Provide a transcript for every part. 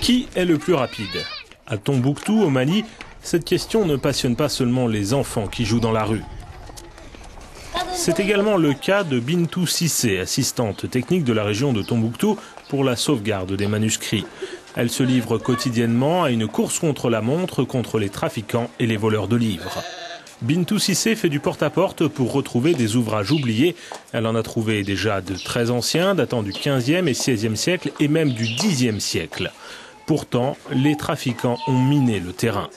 Qui est le plus rapide? À Tombouctou, au Mali, cette question ne passionne pas seulement les enfants qui jouent dans la rue. C'est également le cas de Bintou Cissé, assistante technique de la région de Tombouctou pour la sauvegarde des manuscrits. Elle se livre quotidiennement à une course contre la montre contre les trafiquants et les voleurs de livres. Bintou Cissé fait du porte-à-porte pour retrouver des ouvrages oubliés. Elle en a trouvé déjà de très anciens, datant du 15e et 16e siècle et même du 10e siècle. Pourtant, les trafiquants ont miné le terrain.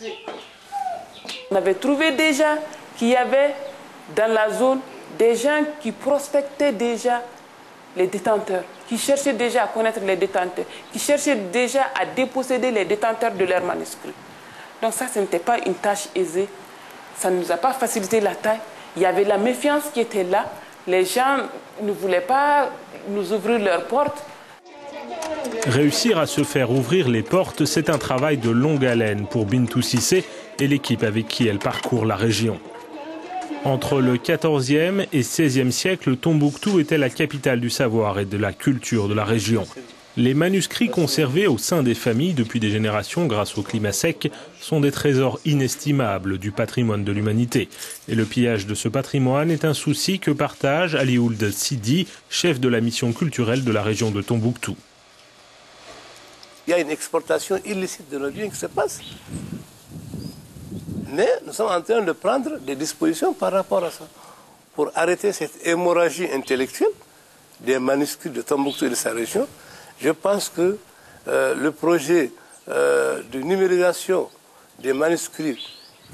On avait trouvé déjà qu'il y avait dans la zone des gens qui prospectaient déjà les détenteurs, qui cherchaient déjà à connaître les détenteurs, qui cherchaient déjà à déposséder les détenteurs de leurs manuscrits. Donc ça, ce n'était pas une tâche aisée. Ça ne nous a pas facilité la tâche. Il y avait la méfiance qui était là. Les gens ne voulaient pas nous ouvrir leurs portes. Réussir à se faire ouvrir les portes, c'est un travail de longue haleine pour Bintou Cissé et l'équipe avec qui elle parcourt la région. Entre le 14e et 16e siècle, Tombouctou était la capitale du savoir et de la culture de la région. Les manuscrits conservés au sein des familles depuis des générations grâce au climat sec sont des trésors inestimables du patrimoine de l'humanité. Et le pillage de ce patrimoine est un souci que partage Ali Ould Sidi, chef de la mission culturelle de la région de Tombouctou. Il y a une exportation illicite de nos biens qui se passe. Mais nous sommes en train de prendre des dispositions par rapport à ça, pour arrêter cette hémorragie intellectuelle des manuscrits de Tombouctou et de sa région. Je pense que le projet de numérisation des manuscrits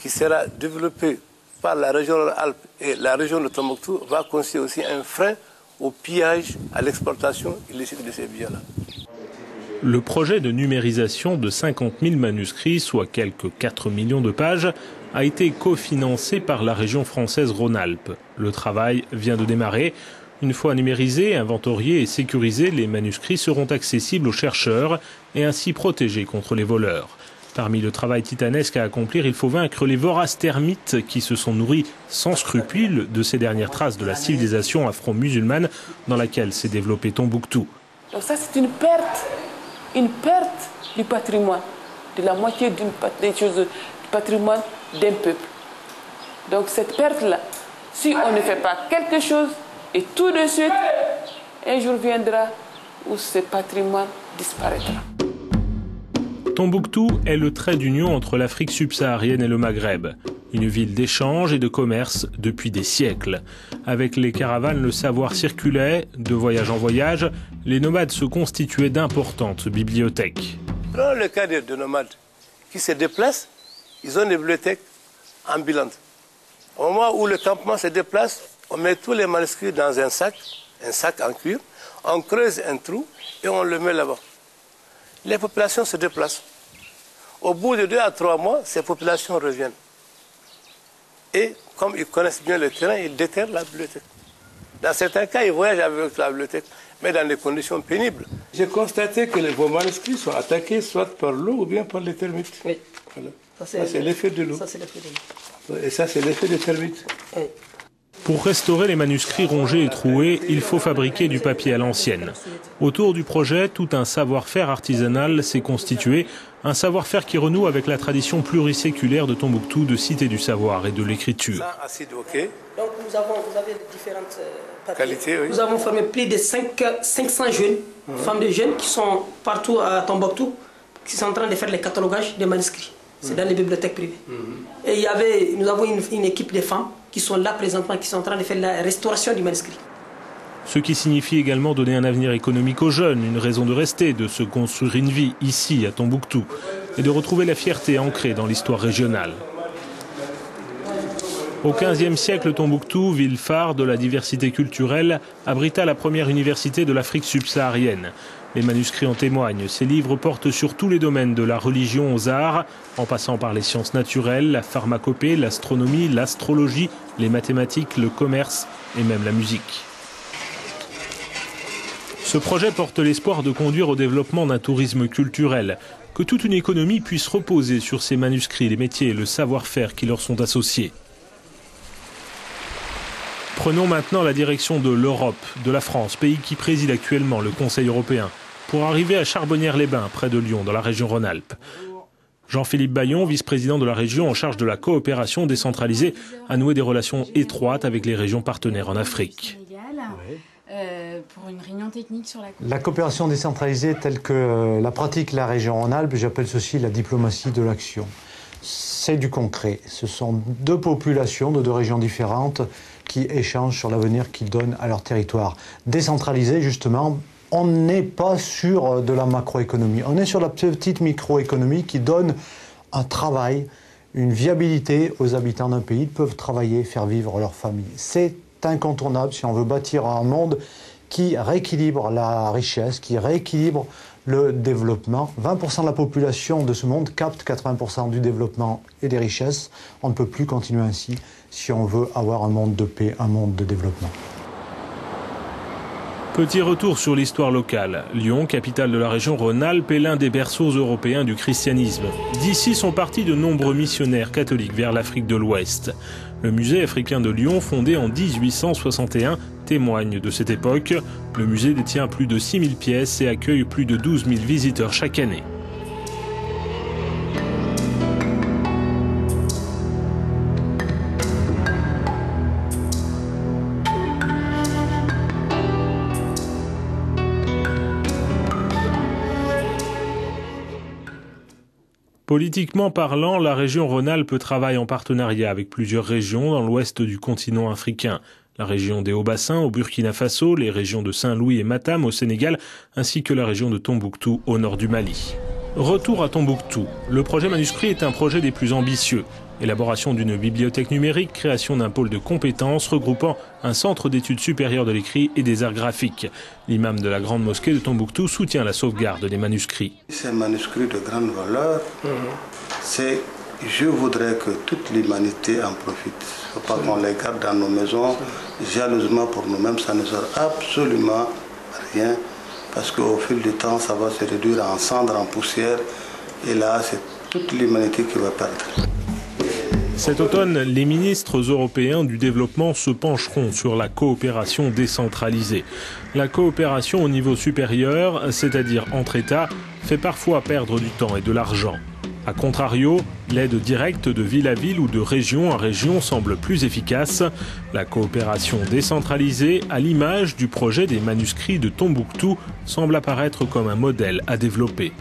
qui sera développé par la région Alpes et la région de Tombouctou va constituer aussi un frein au pillage, à l'exportation illicite de ces biens-là. Le projet de numérisation de 50 000 manuscrits, soit quelques 4 millions de pages, a été cofinancé par la région française Rhône-Alpes. Le travail vient de démarrer. Une fois numérisés, inventoriés et sécurisés, les manuscrits seront accessibles aux chercheurs et ainsi protégés contre les voleurs. Parmi le travail titanesque à accomplir, il faut vaincre les voraces termites qui se sont nourris sans scrupule de ces dernières traces de la civilisation afro-musulmane dans laquelle s'est développé Tombouctou. Donc ça, c'est une perte du patrimoine, de la moitié des choses du patrimoine d'un peuple. Donc cette perte-là, si on ne fait pas quelque chose, et tout de suite, un jour viendra où ce patrimoine disparaîtra. Tombouctou est le trait d'union entre l'Afrique subsaharienne et le Maghreb. Une ville d'échange et de commerce depuis des siècles. Avec les caravanes, le savoir circulait, de voyage en voyage, les nomades se constituaient d'importantes bibliothèques. Dans le cas de nomades qui se déplacent, ils ont des bibliothèques ambulantes. Au moment où le campement se déplace, on met tous les manuscrits dans un sac en cuir, on creuse un trou et on le met là-bas. Les populations se déplacent. Au bout de 2 à 3 mois, ces populations reviennent. Et comme ils connaissent bien le terrain, ils déterrent la bibliothèque. Dans certains cas, ils voyagent avec la bibliothèque, mais dans des conditions pénibles. J'ai constaté que vos manuscrits sont attaqués soit par l'eau ou bien par les termites. Oui. Voilà. Ça, c'est l'effet de l'eau. Ça, c'est l'effet de l'eau. Et ça, c'est l'effet des termites. Oui. Pour restaurer les manuscrits rongés et troués, il faut fabriquer du papier à l'ancienne. Autour du projet, tout un savoir-faire artisanal s'est constitué, un savoir-faire qui renoue avec la tradition pluriséculaire de Tombouctou de cité du savoir et de l'écriture. Donc vous avez différentes qualités. Oui. Nous avons formé plus de 500 jeunes, femmes de jeunes qui sont partout à Tombouctou, qui sont en train de faire les catalogages des manuscrits. C'est dans les bibliothèques privées. Et nous avons une équipe de femmes qui sont là présentement, qui sont en train de faire la restauration du manuscrit. Ce qui signifie également donner un avenir économique aux jeunes, une raison de rester, de se construire une vie ici à Tombouctou et de retrouver la fierté ancrée dans l'histoire régionale. Au XVe siècle, Tombouctou, ville phare de la diversité culturelle, abrita la première université de l'Afrique subsaharienne. Les manuscrits en témoignent. Ces livres portent sur tous les domaines de la religion aux arts, en passant par les sciences naturelles, la pharmacopée, l'astronomie, l'astrologie, les mathématiques, le commerce et même la musique. Ce projet porte l'espoir de conduire au développement d'un tourisme culturel, que toute une économie puisse reposer sur ces manuscrits, les métiers et le savoir-faire qui leur sont associés. Prenons maintenant la direction de l'Europe, de la France, pays qui préside actuellement le Conseil européen. pour arriver à Charbonnières-les-Bains, près de Lyon, dans la région Rhône-Alpes. Jean-Philippe Bayon, vice-président de la région en charge de la coopération décentralisée, a noué des relations étroites avec les régions partenaires en Afrique. Pour une réunion technique sur la coopération décentralisée telle que la pratique la région Rhône-Alpes, j'appelle ceci la diplomatie de l'action. C'est du concret. Ce sont deux populations de deux régions différentes qui échangent sur l'avenir qu'ils donnent à leur territoire. Décentralisé, justement, on n'est pas sur de la macroéconomie. On est sur la petite microéconomie qui donne un travail, une viabilité aux habitants d'un pays. Ils peuvent travailler, faire vivre leur famille. C'est incontournable si on veut bâtir un monde qui rééquilibre la richesse, qui rééquilibre le développement. 20% de la population de ce monde capte 80% du développement et des richesses. On ne peut plus continuer ainsi si on veut avoir un monde de paix, un monde de développement. Petit retour sur l'histoire locale. Lyon, capitale de la région Rhône-Alpes, est l'un des berceaux européens du christianisme. D'ici sont partis de nombreux missionnaires catholiques vers l'Afrique de l'Ouest. Le musée africain de Lyon, fondé en 1861, témoigne de cette époque. Le musée détient plus de 6000 pièces et accueille plus de 12 000 visiteurs chaque année. Politiquement parlant, la région Rhône-Alpes travaille en partenariat avec plusieurs régions dans l'ouest du continent africain. La région des Hauts-Bassins au Burkina Faso, les régions de Saint-Louis et Matam au Sénégal, ainsi que la région de Tombouctou au nord du Mali. Retour à Tombouctou. Le projet manuscrit est un projet des plus ambitieux. Élaboration d'une bibliothèque numérique, création d'un pôle de compétences regroupant un centre d'études supérieures de l'écrit et des arts graphiques. L'imam de la grande mosquée de Tombouctou soutient la sauvegarde des manuscrits. Ces manuscrits de grande valeur, je voudrais que toute l'humanité en profite. Il ne faut pas qu'on les garde dans nos maisons, jalousement pour nous-mêmes, ça ne sert absolument à rien. Parce qu'au fil du temps, ça va se réduire en cendres, en poussière. Et là, c'est toute l'humanité qui va perdre. Cet automne, les ministres européens du développement se pencheront sur la coopération décentralisée. La coopération au niveau supérieur, c'est-à-dire entre États, fait parfois perdre du temps et de l'argent. A contrario, l'aide directe de ville à ville ou de région à région semble plus efficace. La coopération décentralisée, à l'image du projet des manuscrits de Tombouctou, semble apparaître comme un modèle à développer.